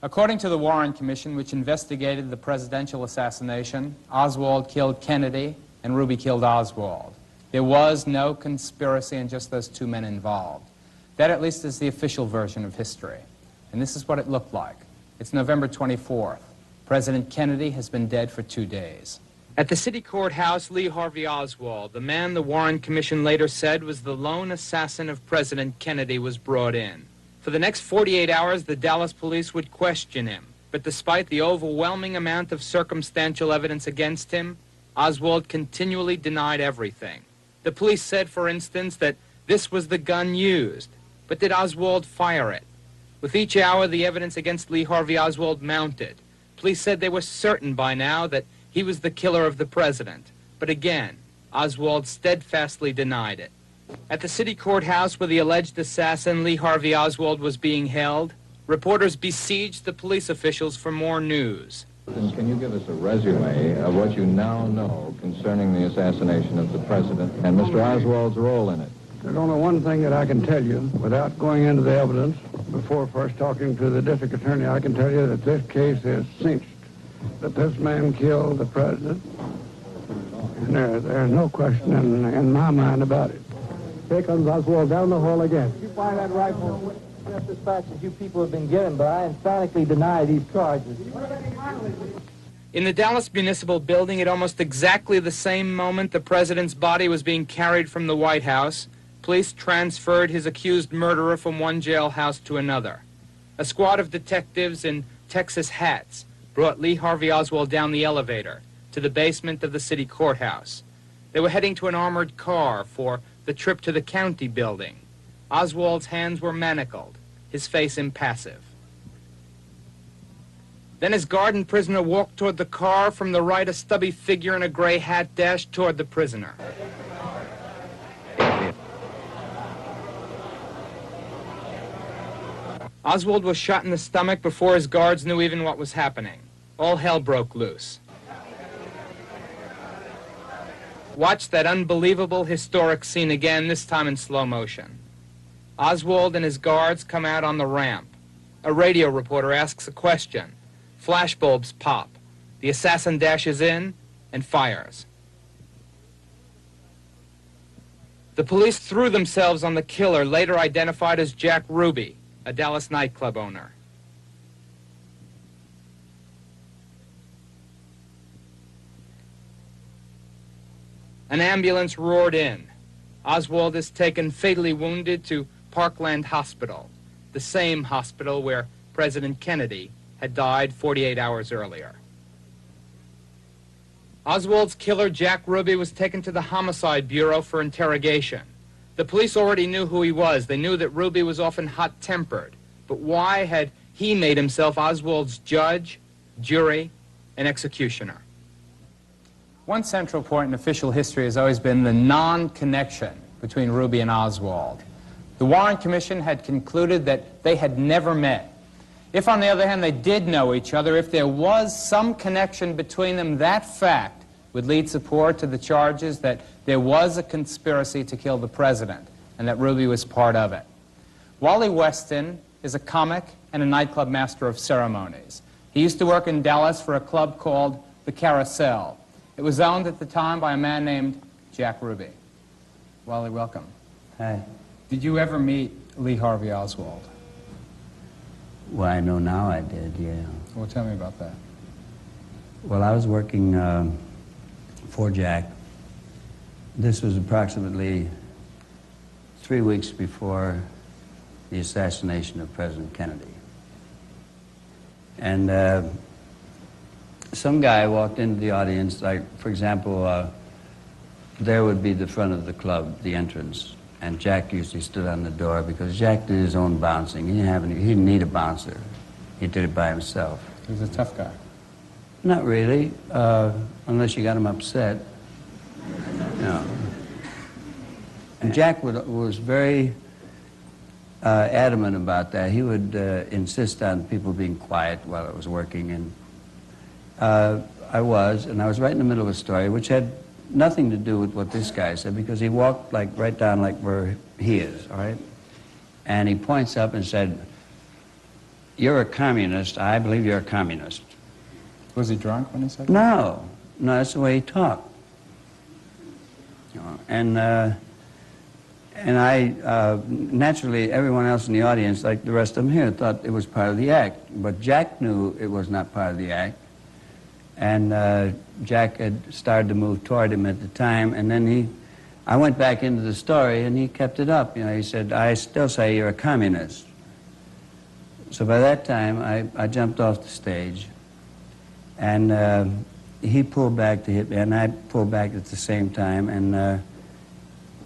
According to the Warren Commission, which investigated the presidential assassination, Oswald killed Kennedy and Ruby killed Oswald. There was no conspiracy and just those two men involved. That at least is the official version of history. And this is what it looked like. It's November 24th. President Kennedy has been dead for 2 days. At the city courthouse, Lee Harvey Oswald, the man the Warren Commission later said was the lone assassin of President Kennedy, was brought in. For the next 48 hours, the Dallas police would question him. But despite the overwhelming amount of circumstantial evidence against him, Oswald continually denied everything. The police said, for instance, that this was the gun used. But did Oswald fire it? With each hour, the evidence against Lee Harvey Oswald mounted. Police said they were certain by now that he was the killer of the president. But again, Oswald steadfastly denied it. At the city courthouse where the alleged assassin Lee Harvey Oswald was being held, reporters besieged the police officials for more news. Can you give us a resume of what you now know concerning the assassination of the president and Mr. Oswald's role in it? There's only one thing that I can tell you without going into the evidence. Before first talking to the district attorney, I can tell you that this case is cinched, that this man killed the president. And there's no question in my mind about it. Here comes Oswald down the hall again. You find that rifle? Just as fast as you people have been given, but I emphatically deny these charges. In the Dallas Municipal Building, at almost exactly the same moment the president's body was being carried from the White House, police transferred his accused murderer from one jailhouse to another. A squad of detectives in Texas hats brought Lee Harvey Oswald down the elevator to the basement of the city courthouse. They were heading to an armored car for the trip to the county building. Oswald's hands were manacled, his face impassive. Then his guard and prisoner walked toward the car. From the right, a stubby figure in a gray hat dashed toward the prisoner. Oswald was shot in the stomach before his guards knew even what was happening. All hell broke loose. Watch that unbelievable, historic scene again, this time in slow motion. Oswald and his guards come out on the ramp. A radio reporter asks a question. Flashbulbs pop. The assassin dashes in and fires. The police threw themselves on the killer, later identified as Jack Ruby, a Dallas nightclub owner. An ambulance roared in. Oswald is taken fatally wounded to Parkland Hospital, the same hospital where President Kennedy had died 48 hours earlier. Oswald's killer, Jack Ruby, was taken to the Homicide Bureau for interrogation. The police already knew who he was. They knew that Ruby was often hot-tempered. But why had he made himself Oswald's judge, jury, and executioner? One central point in official history has always been the non-connection between Ruby and Oswald. The Warren Commission had concluded that they had never met. If, on the other hand, they did know each other, if there was some connection between them, that fact would lead support to the charges that there was a conspiracy to kill the president and that Ruby was part of it. Wally Weston is a comic and a nightclub master of ceremonies. He used to work in Dallas for a club called the Carousel. It was owned at the time by a man named Jack Ruby. Wally, welcome. Hi. Did you ever meet Lee Harvey Oswald? Well, I know now I did, yeah. Well, tell me about that. Well, I was working for Jack. This was approximately 3 weeks before the assassination of President Kennedy. And some guy walked into the audience, like, for example, there would be the front of the club, the entrance, and Jack usually stood on the door because Jack did his own bouncing. He didn't need a bouncer. He did it by himself. He was a tough guy. Not really, unless you got him upset. No. And Jack was very adamant about that. He would insist on people being quiet while I was working, and I was right in the middle of a story which had nothing to do with what this guy said, because he walked like right down like where he is, all right? And he points up and said, "You're a communist. I believe you're a communist." Was he drunk when he said that? No, that's the way he talked. You know, and I, naturally, everyone else in the audience, like the rest of them here, thought it was part of the act. But Jack knew it was not part of the act. And Jack had started to move toward him at the time. And then I went back into the story, and he kept it up. You know, he said, "I still say you're a communist." So by that time, I jumped off the stage. And he pulled back to hit me, and I pulled back at the same time. And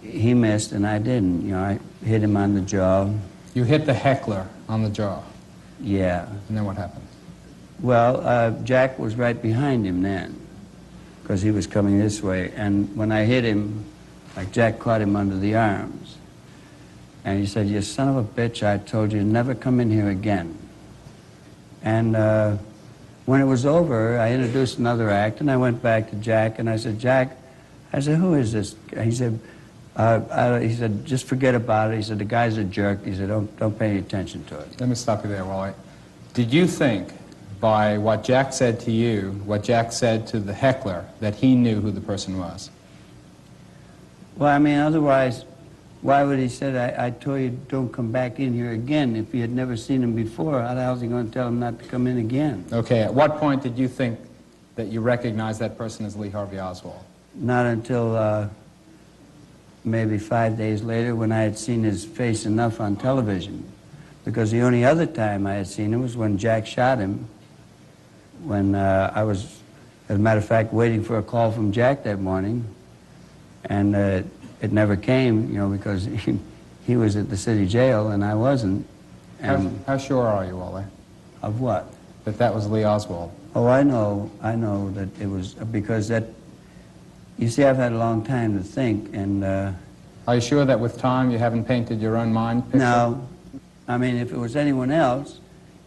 he missed, and I didn't. You know, I hit him on the jaw. You hit the heckler on the jaw. Yeah. And then what happened? Well, Jack was right behind him then, because he was coming this way. And when I hit him, like, Jack caught him under the arms. And he said, "You son of a bitch, I told you to never come in here again." And when it was over, I introduced another act, and I went back to Jack, and I said, "Jack," I said, "who is this?" He said, "Just forget about it." He said, "The guy's a jerk." He said, don't pay any attention to it." Let me stop you there, Wally. Did you think, by what Jack said to you, what Jack said to the heckler, that he knew who the person was? Well, I mean, otherwise, why would he say, I told you don't come back in here again? If he had never seen him before, how the hell is he going to tell him not to come in again? Okay, at what point did you think that you recognized that person as Lee Harvey Oswald? Not until maybe 5 days later, when I had seen his face enough on television. Because the only other time I had seen him was when Jack shot him, when I was, as a matter of fact, waiting for a call from Jack that morning. And it never came, you know, because he was at the city jail and I wasn't. And how sure are you, Wally? of what? That was Lee Oswald. Oh, I know that it was, because that, you see, I've had a long time to think, and Are you sure that with time you haven't painted your own mind picture? no. I mean, if it was anyone else,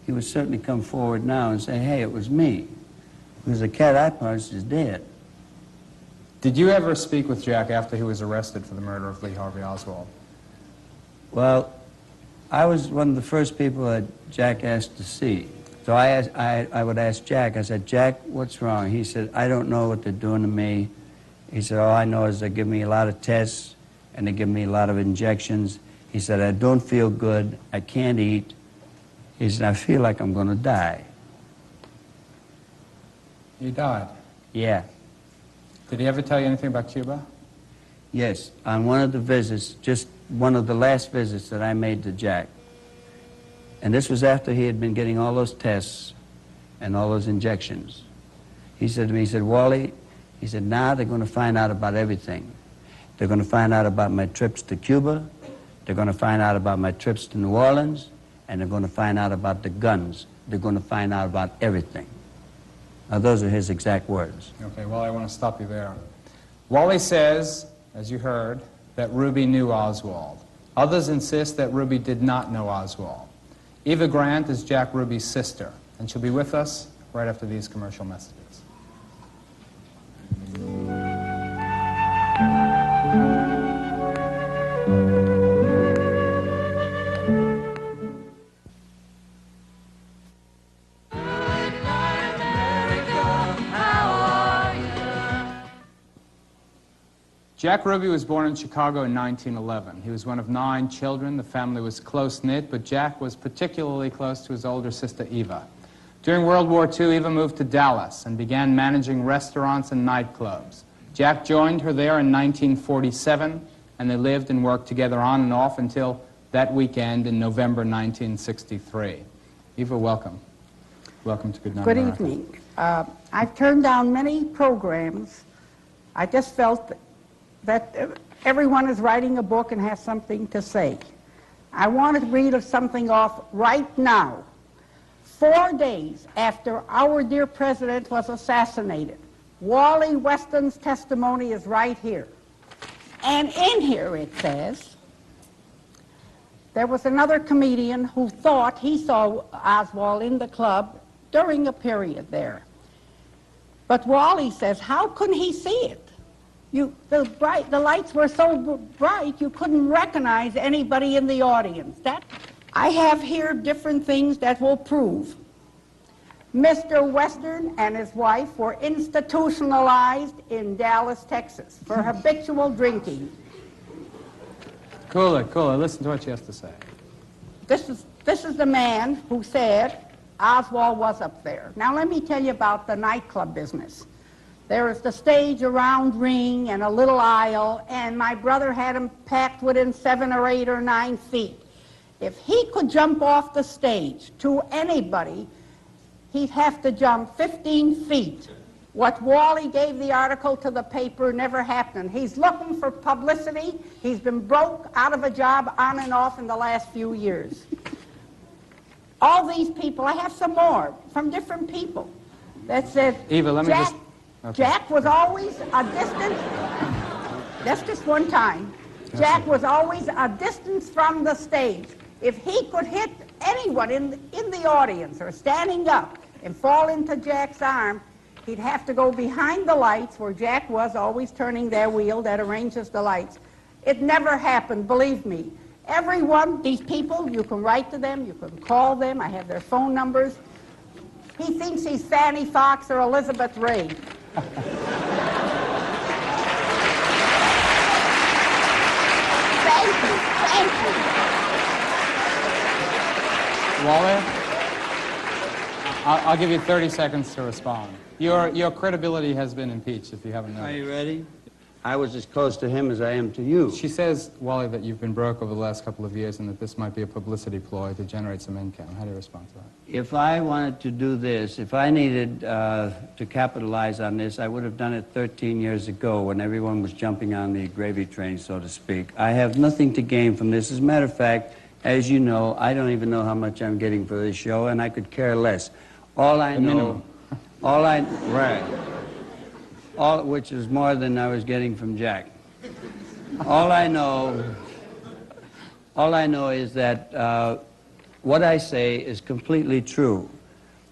he would certainly come forward now and say, "Hey, it was me." Because the cat I punched is dead. Did you ever speak with Jack after he was arrested for the murder of Lee Harvey Oswald? Well, I was one of the first people that Jack asked to see. So I would ask Jack, I said, "Jack, what's wrong?" He said, "I don't know what they're doing to me." He said, "All I know is they give me a lot of tests and they give me a lot of injections." He said, "I don't feel good. I can't eat." He said, "I feel like I'm going to die." He died. Yeah. Did he ever tell you anything about Cuba? Yes, on one of the visits, just one of the last visits that I made to Jack. And this was after he had been getting all those tests and all those injections. He said to me, he said, "Wally," he said, "now they're going to find out about everything. They're going to find out about my trips to Cuba, they're going to find out about my trips to New Orleans, and they're going to find out about the guns. They're going to find out about everything." Now, those are his exact words. Okay, well, I want to stop you there. Wally says, as you heard, that Ruby knew Oswald. Others insist that Ruby did not know Oswald. Eva Grant is Jack Ruby's sister, and she'll be with us right after these commercial messages. Jack Ruby was born in Chicago in 1911. He was one of 9 children. The family was close-knit, but Jack was particularly close to his older sister, Eva. During World War II, Eva moved to Dallas and began managing restaurants and nightclubs. Jack joined her there in 1947, and they lived and worked together on and off until that weekend in November 1963. Eva, welcome. Welcome to Good Night Good America. evening. I've turned down many programs. I just felt that everyone is writing a book and has something to say. I want to read something off right now. 4 days after our dear president was assassinated, Wally Weston's testimony is right here. And in here it says, there was another comedian who thought he saw Oswald in the club during a period there. But Wally says, how couldn't he see it? The lights were so bright you couldn't recognize anybody in the audience. That I have here different things that will prove. Mr. Western and his wife were institutionalized in Dallas, Texas for habitual drinking. Cool it. Listen to what she has to say. This is the man who said Oswald was up there. Now let me tell you about the nightclub business. There is the stage, a round ring, and a little aisle, and my brother had him packed within 7 or 8 or 9 feet. If he could jump off the stage to anybody, he'd have to jump 15 feet. What Wally gave the article to the paper never happened. He's looking for publicity. He's been broke, out of a job, on and off in the last few years. All these people, I have some more from different people that said, Eva, let me just... Okay. Jack was always a distance, that's just one time. Jack was always a distance from the stage. If he could hit anyone in the audience or standing up and fall into Jack's arm, he'd have to go behind the lights where Jack was always turning that wheel that arranges the lights. It never happened, believe me. Everyone, these people, you can write to them, you can call them, I have their phone numbers. He thinks he's Fanny Fox or Elizabeth Ray. Wally? I'll give you 30 seconds to respond. Your credibility has been impeached, if you haven't noticed. Are you ready? I was as close to him as I am to you. She says, Wally, that you've been broke over the last couple of years and that this might be a publicity ploy to generate some income. How do you respond to that? If I wanted to do this, if I needed to capitalize on this, I would have done it 13 years ago when everyone was jumping on the gravy train, so to speak. I have nothing to gain from this. As a matter of fact, as you know, I don't even know how much I'm getting for this show, and I could care less. All I know... which is more than I was getting from Jack. All I know is that what I say is completely true.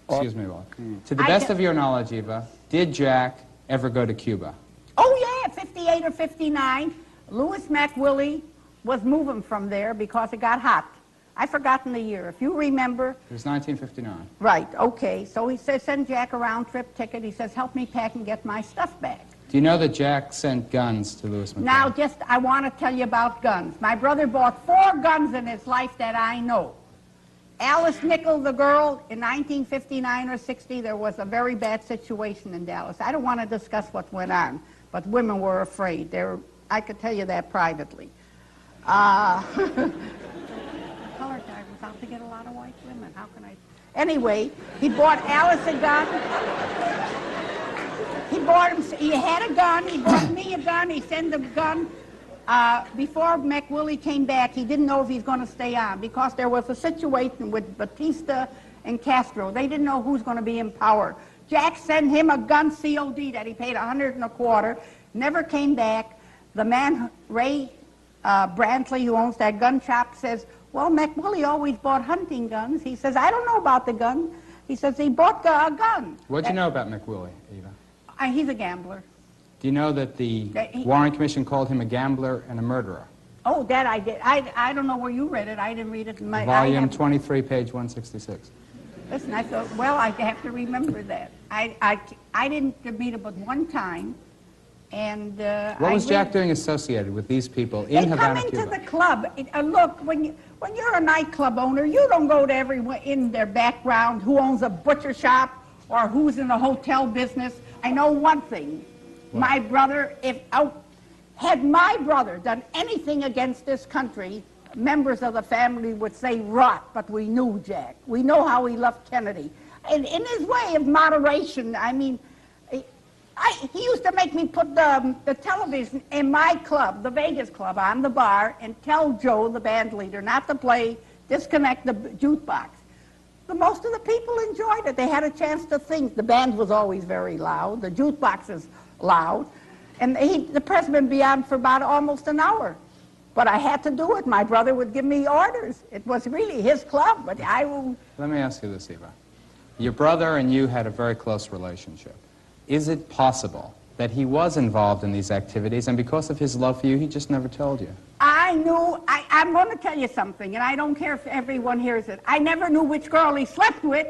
Excuse me, Wally. To the best of your knowledge, Eva, did Jack ever go to Cuba? Oh, yeah, 58 or 59. Louis McWillie was moving from there because it got hot. I've forgotten the year. If you remember... It was 1959. Right, okay. So he says, send Jack a round-trip ticket. He says, help me pack and get my stuff back. Do you know that Jack sent guns to Louis McWillie? Now, I want to tell you about guns. My brother bought 4 guns in his life that I know. Alice Nickel, the girl, in 1959 or 60, there was a very bad situation in Dallas. I don't want to discuss what went on, but women were afraid. I could tell you that privately. Colored guy was out to get a lot of white women. How can I? Anyway, he bought Alice a gun. He had a gun. He bought me a gun. He sent a gun. Before McWillie came back, he didn't know if he's going to stay on because there was a situation with Batista and Castro. They didn't know who's going to be in power. Jack sent him a gun COD that he paid $125. Never came back. The man, Ray Brantley, who owns that gun shop, says, well, McWillie always bought hunting guns. He says, I don't know about the gun. He says he bought a gun. What do you know about McWillie, Eva? He's a gambler. Do you know that the Warren Commission called him a gambler and a murderer? Oh, that I did. I don't know where you read it. I didn't read it in my... Volume 23, page 166. Listen, I thought, well, I have to remember that. I didn't meet him but one time. And what was Jack doing associated with these people in Havana, Cuba? They come into the club. Look, when you're a nightclub owner, you don't go to everyone in their background who owns a butcher shop or who's in the hotel business. I know one thing. What? My brother, had my brother done anything against this country, members of the family would say rot, but we knew Jack. We know how he loved Kennedy. And in his way of moderation, I mean, he used to make me put the television in my club, the Vegas club, on the bar and tell Joe, the band leader, not to play, disconnect the jukebox. Most of the people enjoyed it. They had a chance to think. The band was always very loud. The jukebox is loud. And the press would be on for about almost an hour. But I had to do it. My brother would give me orders. It was really his club, but I will... Let me ask you this, Eva. Your brother and you had a very close relationship. Is it possible that he was involved in these activities, and because of his love for you, he just never told you? I I knew, I'm going to tell you something, and I don't care if everyone hears it. I never knew which girl he slept with.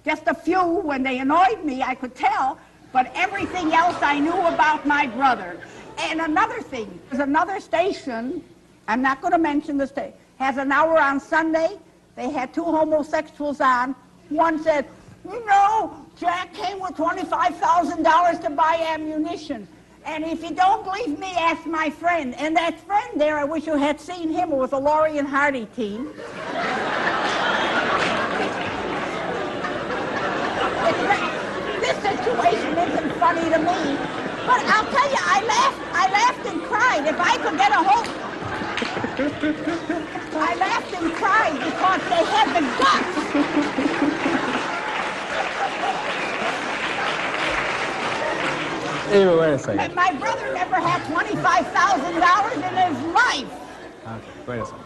Just a few, when they annoyed me, I could tell. But everything else I knew about my brother. And another thing, there's another station, I'm not going to mention the station, has an hour on Sunday. They had two homosexuals on. One said, you know, Jack came with $25,000 to buy ammunition. And if you don't believe me, ask my friend. And that friend there, I wish you had seen him. It was a Laurie and Hardy team. This situation isn't funny to me. But I'll tell you, I laughed and cried. If I could get a hold... I laughed and cried because they had the guts. Eva, wait a second. And my brother never had $25,000 in his life. Okay, wait a second.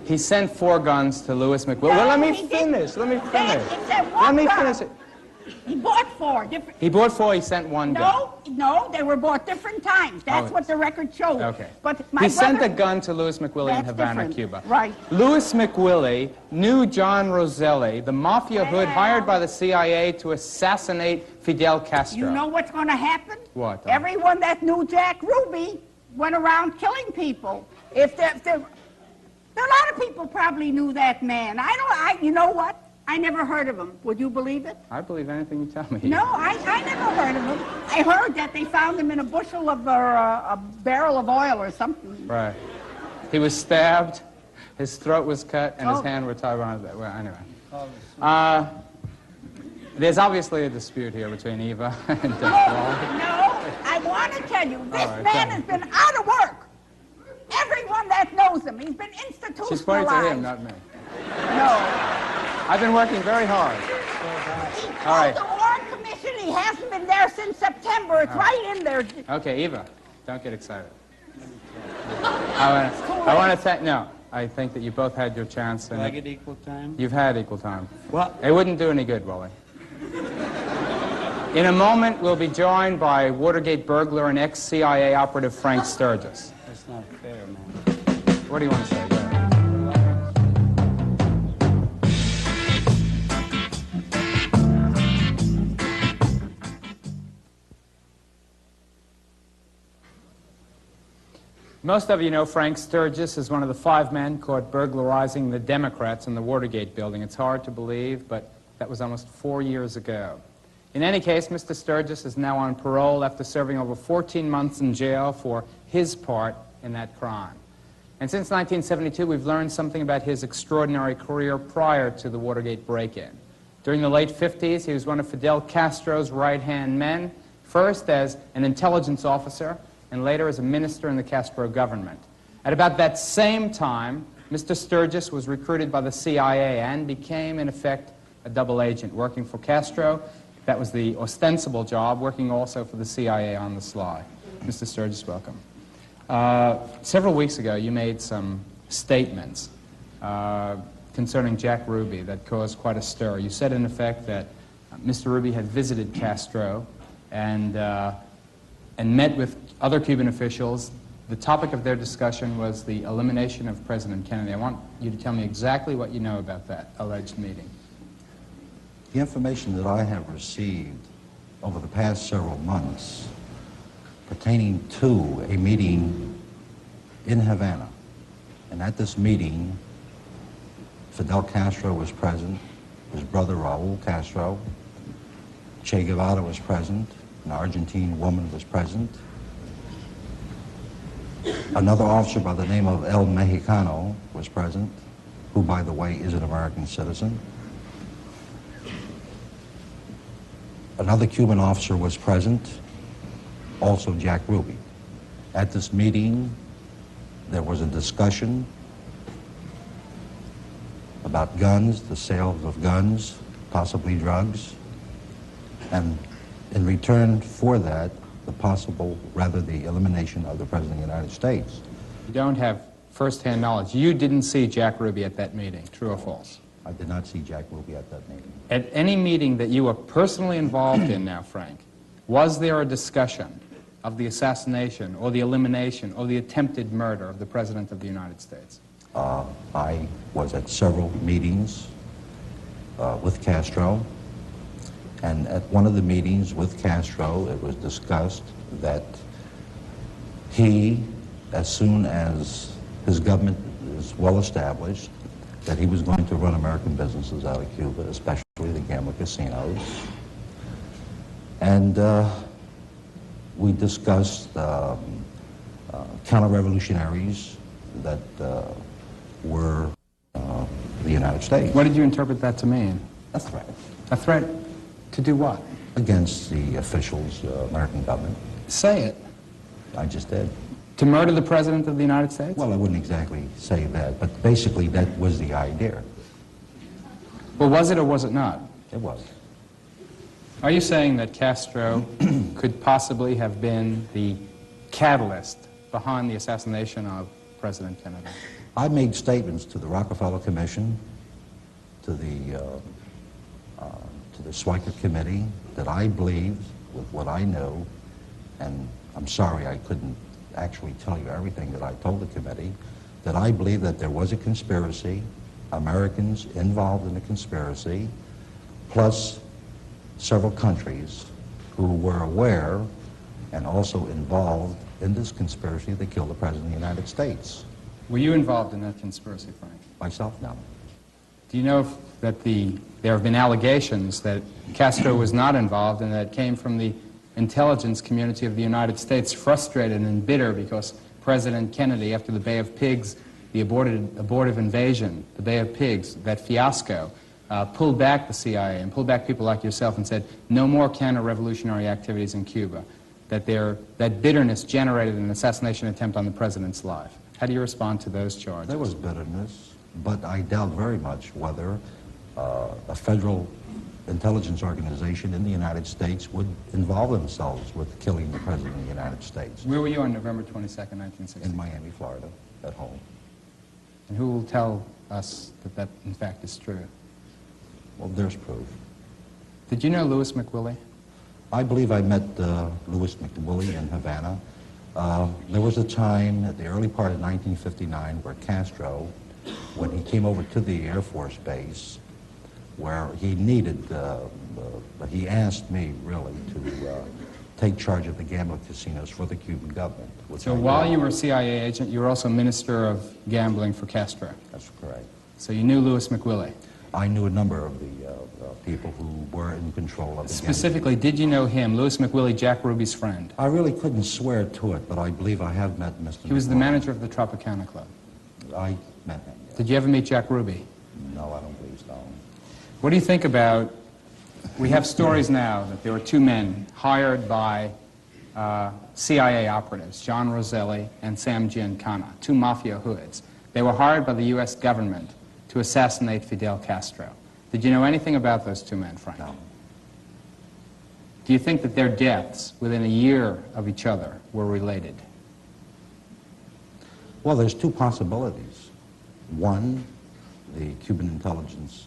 He sent 4 guns to Louis McWilliams. Well, let me finish. Let me finish. He said one Let me gun. finish it. He bought 4 different... He bought 4, he sent 1 gun. No, they were bought different times. That's what the record shows. Okay. But my he brother, sent a gun to Louis McWillie in That's Havana, different. Cuba. Right. Louis McWillie knew John Roselli, the mafia hood hired by the CIA to assassinate Fidel Castro. you know what's going to happen? What? Everyone that knew Jack Ruby went around killing people. If there a lot of people probably knew that man. You know what? I never heard of him. Would you believe it? I believe anything you tell me. No, I never heard of him. I heard that they found him in a bushel of, or a barrel of oil or something. Right. He was stabbed, his throat was cut, and his hand was tied behind his back. Well, anyway. There's obviously a dispute here between Eva and No, I want to tell you, this man has been out of work. Everyone that knows him, he's been institutionalized. She's pointing to him, not me. No. I've been working very hard. All right. The Warren Commission, he hasn't been there since September. It's right in there. Okay, Eva, don't get excited. I want to thank, no, I think that you both had your chance. Do I get equal time? You've had equal time. Well, It wouldn't do any good, Wally. In a moment, we'll be joined by Watergate burglar and ex-CIA operative Frank Sturgis. that's not fair, man. What do you want to say? Go ahead. Most of you know Frank Sturgis is one of the 5 men caught burglarizing the Democrats in the Watergate building. It's hard to believe, but that was almost 4 years ago. In any case, Mr. Sturgis is now on parole after serving over 14 months in jail for his part in that crime. And since 1972, we've learned something about his extraordinary career prior to the Watergate break-in. During the late 50s, he was one of Fidel Castro's right-hand men, first as an intelligence officer, and later as a minister in the Castro government. At about that same time, Mr. Sturgis was recruited by the CIA and became, in effect, a double agent, working for Castro. That was the ostensible job, working also for the CIA on the sly. Mr. Sturgis, welcome. Several weeks ago, you made some statements concerning Jack Ruby that caused quite a stir. You said, in effect, that Mr. Ruby had visited Castro and met with other Cuban officials. The topic of their discussion was the elimination of President Kennedy. I want you to tell me exactly what you know about that alleged meeting. The information that I have received over the past several months pertaining to a meeting in Havana, and at this meeting, Fidel Castro was present, his brother Raul Castro, Che Guevara was present, an Argentine woman was present, another officer by the name of El Mexicano was present, who, by the way, is an American citizen. Another Cuban officer was present, also Jack Ruby. At this meeting, there was a discussion about guns, the sale of guns, possibly drugs, and in return for that, the elimination of the President of the United States. You don't have first-hand knowledge. You didn't see Jack Ruby at that meeting, true or false? I did not see Jack Ruby at that meeting. At any meeting that you were personally involved in now, Frank, was there a discussion of the assassination or the elimination or the attempted murder of the President of the United States? I was at several meetings with Castro, and at one of the meetings with Castro, it was discussed that he, as soon as his government is well established, that he was going to run American businesses out of Cuba, especially the gambling casinos. And we discussed counter-revolutionaries that were the United States. What did you interpret that to mean? A threat. A threat to do what? Against the officials, American government. Say it. I just did. To murder the President of the United States? Well, I wouldn't exactly say that, but basically that was the idea. Well, was it or was it not? It was. Are you saying that Castro could possibly have been the catalyst behind the assassination of President Kennedy? I made statements to the Rockefeller Commission, to the Schweiker Committee, that I believed, with what I know, and I'm sorry I couldn't actually tell you everything that I told the committee, that I believe that there was a conspiracy, Americans involved in the conspiracy, plus several countries who were aware and also involved in this conspiracy that killed the President of the United States. Were you involved in that conspiracy, Frank? Myself, no. Do you know that there have been allegations that Castro was not involved and that it came from the intelligence community of the United States, frustrated and bitter because President Kennedy, after the Bay of Pigs, the abortive invasion, the Bay of Pigs, that fiasco, pulled back the CIA and pulled back people like yourself and said, no more counter-revolutionary activities in Cuba, that bitterness generated an assassination attempt on the President's life. How do you respond to those charges? There was bitterness, but I doubt very much whether a federal intelligence organization in the United States would involve themselves with killing the President of the United States. Where were you on November 22nd, 1960? In Miami, Florida, at home. And who will tell us that that, in fact, is true? Well, there's proof. Did you know Louis McWillie? I believe I met Louis McWillie in Havana. There was a time at the early part of 1959 where Castro, when he came over to the Air Force Base, where he needed, he asked me really to take charge of the gambling casinos for the Cuban government. So while you were a CIA agent, you were also Minister of Gambling for Castro? That's correct. So you knew Louis McWillie? I knew a number of the people who were in control of the Specifically, did you know him, Louis McWillie, Jack Ruby's friend? I really couldn't swear to it, but I believe I have met Mr. He was the manager of the Tropicana Club. I met him, yes. Did you ever meet Jack Ruby? No, I don't believe so. What do you think about, we have stories now that there were two men hired by CIA operatives, John Roselli and Sam Giancana, two mafia hoods. They were hired by the U.S. government to assassinate Fidel Castro. Did you know anything about those two men, Frank? No. Do you think that their deaths within a year of each other were related? Well, there's two possibilities. One, the Cuban intelligence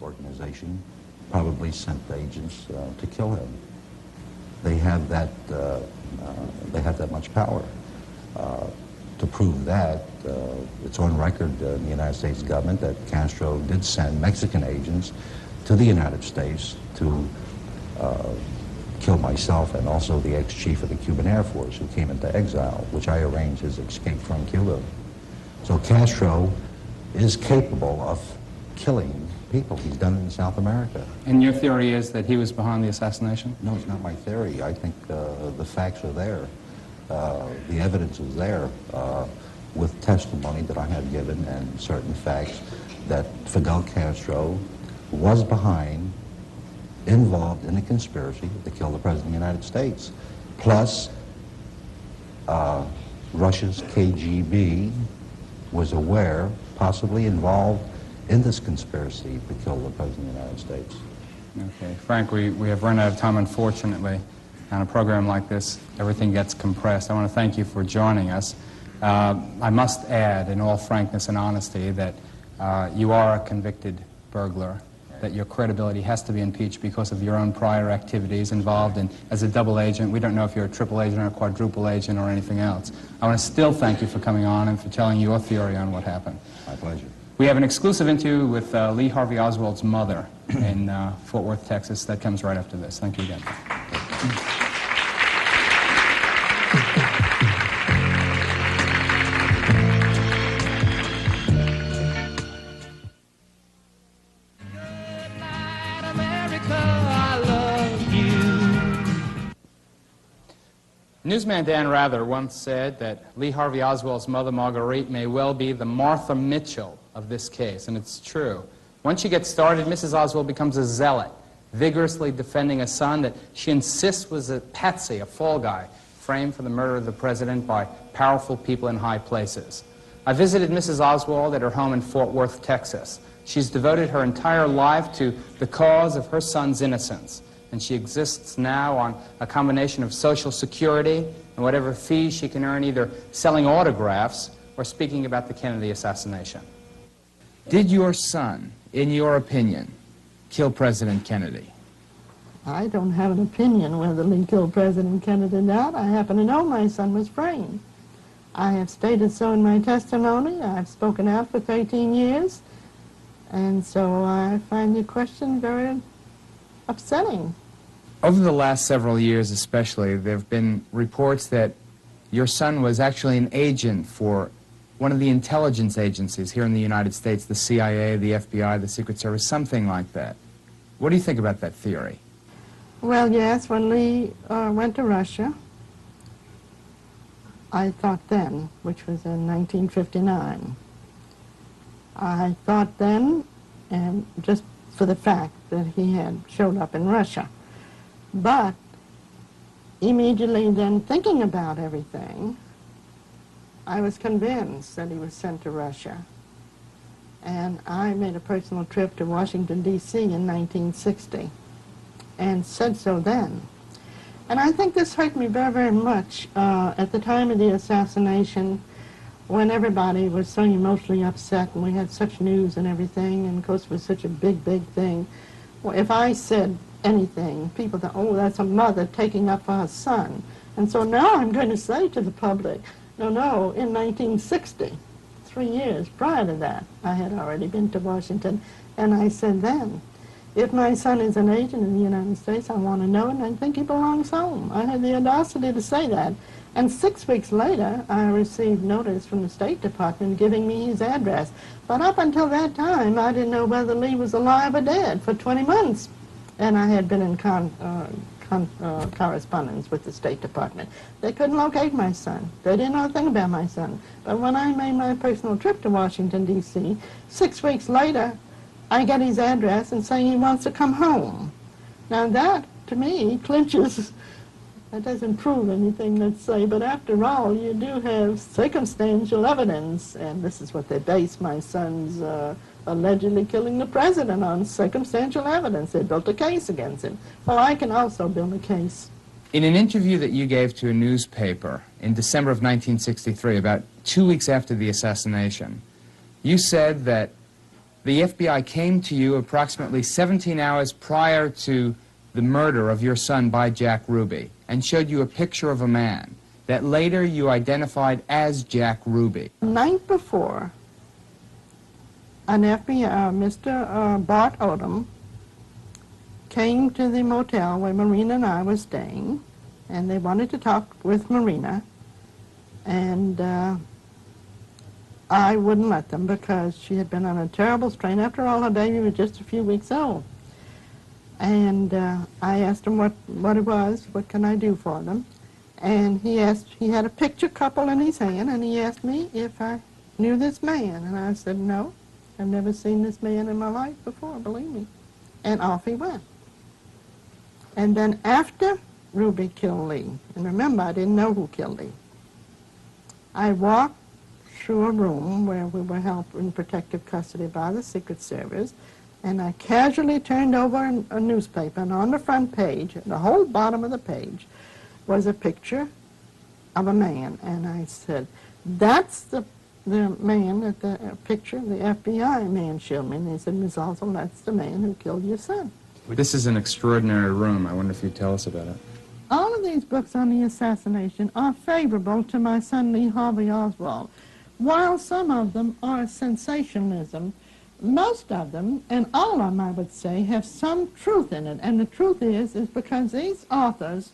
organization probably sent agents to kill him. They have that much power. To prove that, it's on record in the United States government that Castro did send Mexican agents to the United States to kill myself and also the ex-chief of the Cuban Air Force who came into exile, which I arranged his escape from Cuba. So Castro is capable of killing people. He's done it in South America. And your theory is that he was behind the assassination? No, it's not my theory. I think the facts are there. The evidence is there with testimony that I have given and certain facts that Fidel Castro was involved in a conspiracy to kill the President of the United States. Plus, Russia's KGB was aware, possibly involved in this conspiracy to kill the President of the United States. Okay. Frank, we have run out of time, unfortunately. On a program like this, everything gets compressed. I want to thank you for joining us. I must add, in all frankness and honesty, that you are a convicted burglar, that your credibility has to be impeached because of your own prior activities involved in, as a double agent. We don't know if you're a triple agent or a quadruple agent or anything else. I want to still thank you for coming on and for telling your theory on what happened. My pleasure. We have an exclusive interview with Lee Harvey Oswald's mother in Fort Worth, Texas. That comes right after this. Thank you again. Newsman Dan Rather once said that Lee Harvey Oswald's mother, Marguerite, may well be the Martha Mitchell of this case, and it's true. Once she gets started, Mrs. Oswald becomes a zealot, vigorously defending a son that she insists was a patsy, a fall guy, framed for the murder of the president by powerful people in high places. I visited Mrs. Oswald at her home in Fort Worth, Texas. She's devoted her entire life to the cause of her son's innocence, and she exists now on a combination of Social Security and whatever fees she can earn either selling autographs or speaking about the Kennedy assassination. Did your son, in your opinion, kill President Kennedy? I don't have an opinion whether Lee killed President Kennedy or not. I happen to know my son was framed. I have stated so in my testimony. I've spoken out for 13 years, and so I find your question very upsetting. Over the last several years especially, there have been reports that your son was actually an agent for one of the intelligence agencies here in the United States, the CIA, the FBI, the Secret Service, something like that. What do you think about that theory? Well, yes, when Lee went to Russia, I thought then, which was in 1959, I thought then, and just for the fact that he had showed up in Russia. But immediately then thinking about everything, I was convinced that he was sent to Russia. And I made a personal trip to Washington, D.C. in 1960 and said so then. And I think this hurt me very, very much at the time of the assassination, when everybody was so emotionally upset and we had such news and everything, and of course it was such a big, big thing. Well, if I said anything, people thought, oh, that's a mother taking up for her son. And so now I'm going to say to the public, no, in 1960, 3 years prior to that, I had already been to Washington, and I said then, if my son is an agent in the United States, I want to know it, and I think he belongs home. I had the audacity to say that. And 6 weeks later, I received notice from the State Department giving me his address. But up until that time, I didn't know whether Lee was alive or dead for 20 months. And I had been in correspondence with the State Department. They couldn't locate my son. They didn't know a thing about my son. But when I made my personal trip to Washington, D.C., 6 weeks later, I get his address and saying he wants to come home. Now that, to me, clinches. That doesn't prove anything, let's say, but after all, you do have circumstantial evidence, and this is what they base my son's allegedly killing the president on, circumstantial evidence. They built a case against him. Well, I can also build a case. In an interview that you gave to a newspaper in December of 1963, about 2 weeks after the assassination, you said that the FBI came to you approximately 17 hours prior to the murder of your son by Jack Ruby and showed you a picture of a man that later you identified as Jack Ruby. The night before, an FBI, Mr. Bart Odom, came to the motel where Marina and I were staying, and they wanted to talk with Marina, and I wouldn't let them because she had been on a terrible strain. After all, her baby was just a few weeks old. And I asked him what it was, what can I do for them? And he had a picture couple in his hand, and he asked me if I knew this man. And I said, no, I've never seen this man in my life before, believe me. And off he went. And then after Ruby killed Lee, and remember, I didn't know who killed Lee, I walked through a room where we were held in protective custody by the Secret Service, and I casually turned over a newspaper, and on the front page, the whole bottom of the page, was a picture of a man. And I said, that's the the man at the picture, the FBI man showed me, and they said, Miss Oswald, that's the man who killed your son. This is an extraordinary room. I wonder if you'd tell us about it. All of these books on the assassination are favorable to my son Lee Harvey Oswald. While some of them are sensationalism, most of them, and all of them I would say, have some truth in it. And the truth is because these authors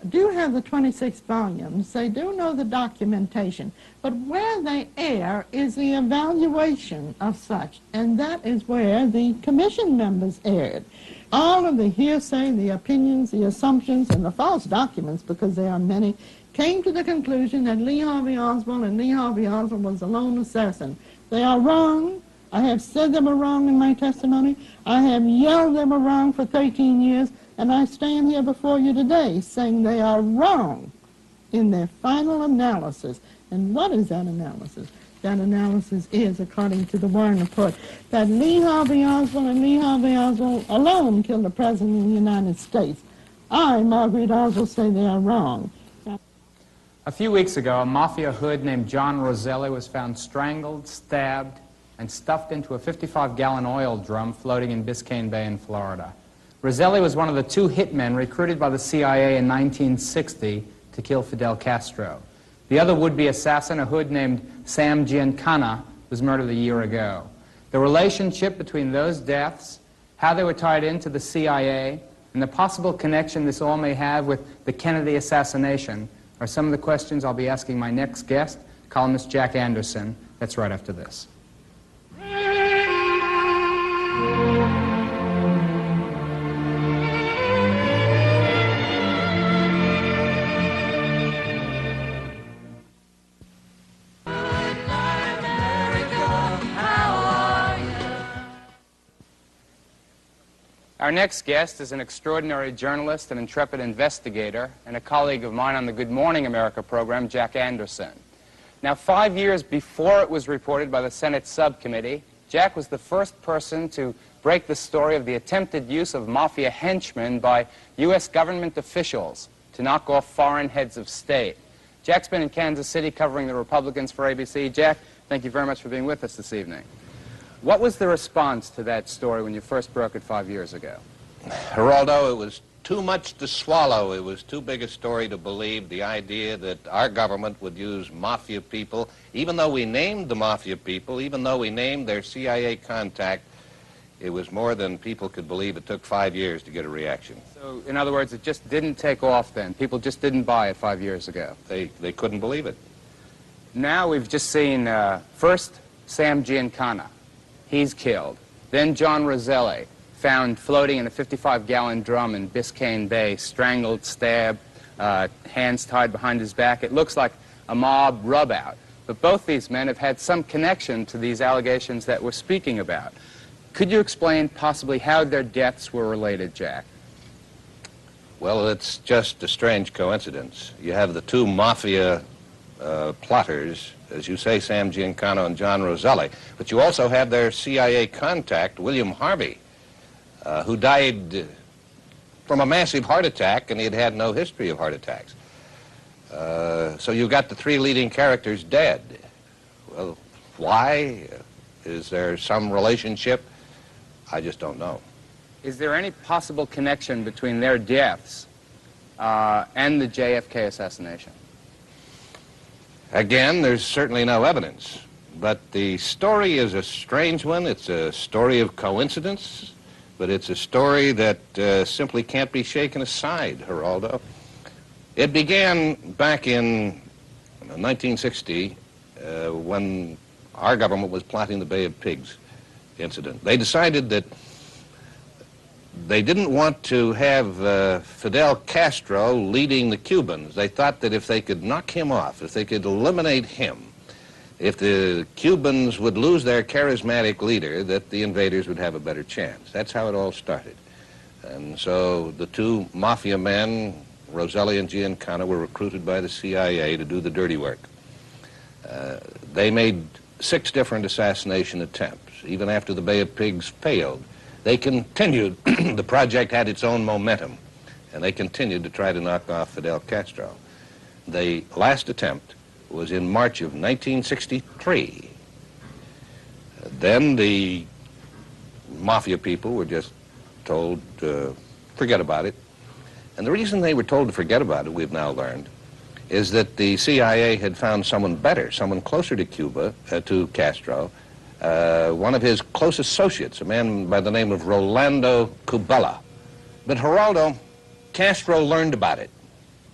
do have the 26 volumes, they do know the documentation, but where they err is the evaluation of such, and that is where the commission members erred. All of the hearsay, the opinions, the assumptions, and the false documents, because there are many, came to the conclusion that Lee Harvey Oswald and Lee Harvey Oswald was a lone assassin. They are wrong. I have said they were wrong in my testimony. I have yelled they were wrong for 13 years, and I stand here before you today saying they are wrong in their final analysis. And what is that analysis? That analysis is, according to the Warren Report, that Lee Harvey Oswald and Lee Harvey Oswald alone killed the President of the United States. I, Margaret Oswald, say they are wrong. A few weeks ago, a mafia hood named John Roselli was found strangled, stabbed, and stuffed into a 55-gallon oil drum floating in Biscayne Bay in Florida. Roselli was one of the two hitmen recruited by the CIA in 1960 to kill Fidel Castro. The other would-be assassin, a hood named Sam Giancana, was murdered a year ago. The relationship between those deaths, how they were tied into the CIA, and the possible connection this all may have with the Kennedy assassination are some of the questions I'll be asking my next guest, columnist Jack Anderson. That's right after this. Our next guest is an extraordinary journalist, an intrepid investigator, and a colleague of mine on the Good Morning America program, Jack Anderson. Now, 5 years before it was reported by the Senate subcommittee, Jack was the first person to break the story of the attempted use of mafia henchmen by U.S. government officials to knock off foreign heads of state. Jack's been in Kansas City covering the Republicans for ABC. Jack, thank you very much for being with us this evening. What was the response to that story when you first broke it 5 years ago? Geraldo, it was too much to swallow. It was too big a story to believe. The idea that our government would use mafia people, even though we named the mafia people, even though we named their CIA contact, it was more than people could believe. It took 5 years to get a reaction. So, in other words, it just didn't take off then? People just didn't buy it 5 years ago? They couldn't believe it. Now we've just seen first Sam Giancana. He's killed. Then John Roselli, found floating in a 55-gallon drum in Biscayne Bay, strangled, stabbed, hands tied behind his back. It looks like a mob rub-out. But both these men have had some connection to these allegations that we're speaking about. Could you explain possibly how their deaths were related, Jack? Well, it's just a strange coincidence. You have the two mafia plotters, as you say, Sam Giancana and John Roselli, but you also have their CIA contact, William Harvey, who died from a massive heart attack, and he had had no history of heart attacks. So you've got the three leading characters dead. Well, why? Is there some relationship? I just don't know. Is there any possible connection between their deaths and the JFK assassination? Again, there's certainly no evidence, but the story is a strange one. It's a story of coincidence, but it's a story that simply can't be shaken aside, Geraldo. It began back in 1960 when our government was plotting the Bay of Pigs incident. They decided that they didn't want to have Fidel Castro leading the Cubans. They thought that if they could knock him off, if they could eliminate him, if the Cubans would lose their charismatic leader, that the invaders would have a better chance. That's how it all started. And so the two mafia men, Roselli and Giancana, were recruited by the CIA to do the dirty work. They made 6 different assassination attempts, even after the Bay of Pigs failed. They continued, the project had its own momentum, and they continued to try to knock off Fidel Castro. The last attempt was in March of 1963. Then the mafia people were just told to forget about it. And the reason they were told to forget about it, we've now learned, is that the CIA had found someone better, someone closer to Cuba, to Castro, one of his close associates, a man by the name of Rolando Cubella. But Geraldo, Castro learned about it.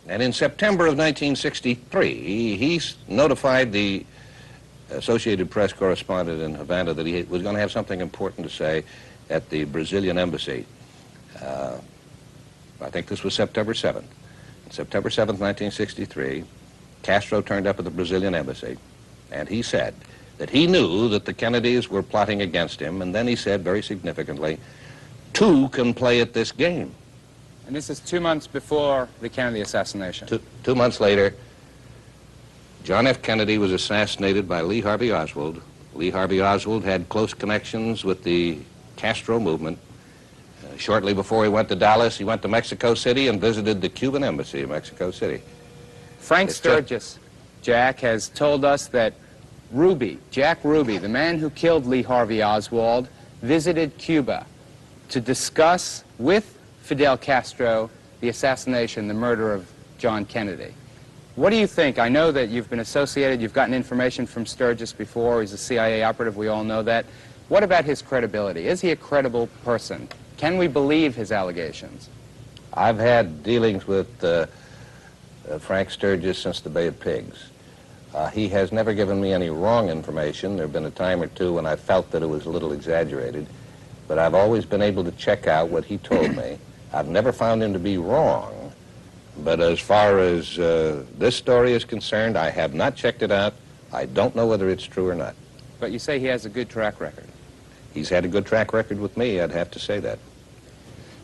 And in September of 1963, he notified the Associated Press correspondent in Havana that he was going to have something important to say at the Brazilian embassy. I think this was September 7th. September 7th, 1963, Castro turned up at the Brazilian embassy, and he said that he knew that the Kennedys were plotting against him, and then he said very significantly, two can play at this game. And this is 2 months before the Kennedy assassination. Two months later, John F. Kennedy was assassinated by Lee Harvey Oswald. Lee Harvey Oswald had close connections with the Castro movement. Shortly before he went to Dallas, he went to Mexico City and visited the Cuban embassy in Mexico City. Frank Sturgis, Jack, has told us that Jack Ruby, the man who killed Lee Harvey Oswald, visited Cuba to discuss with Fidel Castro the assassination, the murder of John Kennedy. What do you think? I know that you've been associated, you've gotten information from Sturgis before, he's a CIA operative, we all know that. What about his credibility? Is he a credible person? Can we believe his allegations? I've had dealings with Frank Sturgis since the Bay of Pigs. He has never given me any wrong information. There have been a time or two when I felt that it was a little exaggerated, but I've always been able to check out what he told me. I've never found him to be wrong, but as far as this story is concerned, I have not checked it out. I don't know whether it's true or not. But you say he has a good track record. He's had a good track record with me, I'd have to say that.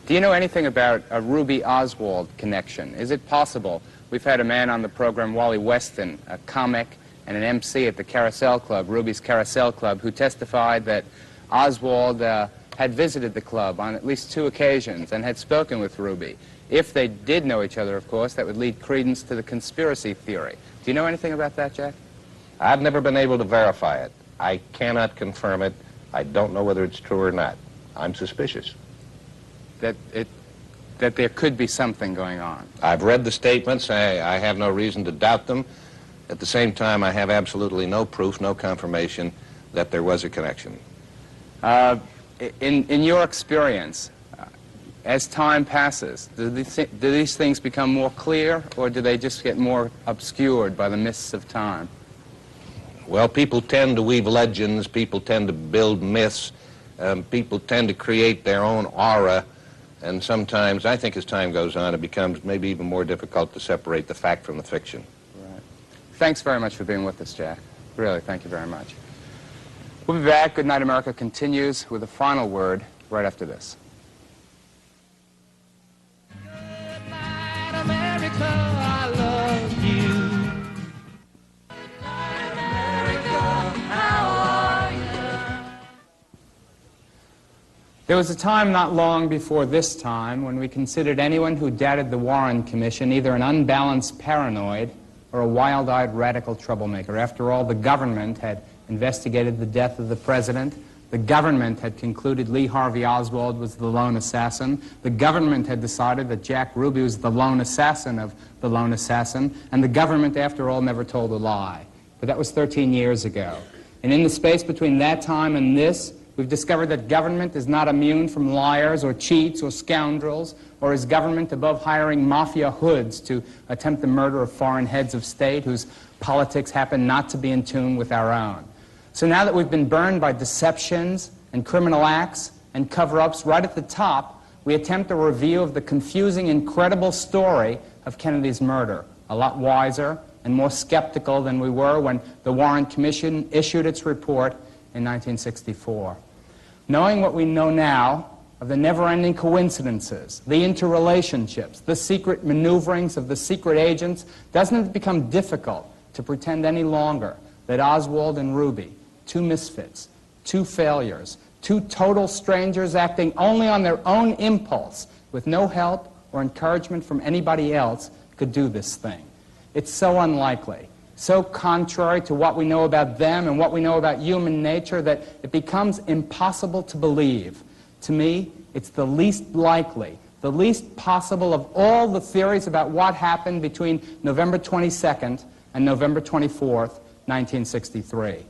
Do you know anything about a Ruby Oswald connection? Is it possible? We've had a man on the program, Wally Weston, a comic and an MC at the Carousel Club, Ruby's Carousel Club, who testified that Oswald had visited the club on at least 2 occasions and had spoken with Ruby. If they did know each other, of course, that would lead credence to the conspiracy theory. Do you know anything about that, Jack? I've never been able to verify it. I cannot confirm it. I don't know whether it's true or not. I'm suspicious. That there could be something going on. I've read the statements. I have no reason to doubt them. At the same time, I have absolutely no proof, no confirmation that there was a connection. In your experience, as time passes, do these things become more clear, or do they just get more obscured by the mists of time? Well, people tend to weave legends, people tend to build myths, people tend to create their own aura, and sometimes, I think as time goes on, it becomes maybe even more difficult to separate the fact from the fiction. Right. Thanks very much for being with us, Jack. Really, thank you very much. We'll be back. Good Night America continues with a final word right after this. Good night, America, I love you. There was a time not long before this time when we considered anyone who doubted the Warren Commission either an unbalanced paranoid or a wild-eyed radical troublemaker. After all, the government had investigated the death of the president. The government had concluded Lee Harvey Oswald was the lone assassin. The government had decided that Jack Ruby was the lone assassin of the lone assassin. And the government, after all, never told a lie. But that was 13 years ago. And in the space between that time and this, we've discovered that government is not immune from liars or cheats or scoundrels, or is government above hiring mafia hoods to attempt the murder of foreign heads of state whose politics happen not to be in tune with our own. So now that we've been burned by deceptions and criminal acts and cover-ups right at the top, we attempt a review of the confusing, incredible story of Kennedy's murder, a lot wiser and more skeptical than we were when the Warren Commission issued its report in 1964. Knowing what we know now of the never-ending coincidences, the interrelationships, the secret maneuverings of the secret agents, doesn't it become difficult to pretend any longer that Oswald and Ruby, 2 misfits, 2 failures, 2 total strangers acting only on their own impulse, with no help or encouragement from anybody else, could do this thing? It's so unlikely, so contrary to what we know about them and what we know about human nature that it becomes impossible to believe. To me, it's the least likely, the least possible of all the theories about what happened between November 22nd and November 24th, 1963.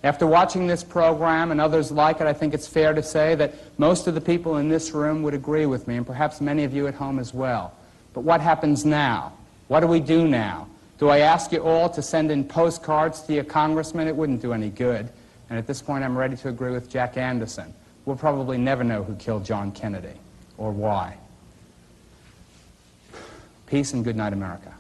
After watching this program and others like it, I think it's fair to say that most of the people in this room would agree with me, and perhaps many of you at home as well. But what happens now? What do we do now? Do I ask you all to send in postcards to your congressman? It wouldn't do any good. And at this point, I'm ready to agree with Jack Anderson. We'll probably never know who killed John Kennedy or why. Peace and good night, America.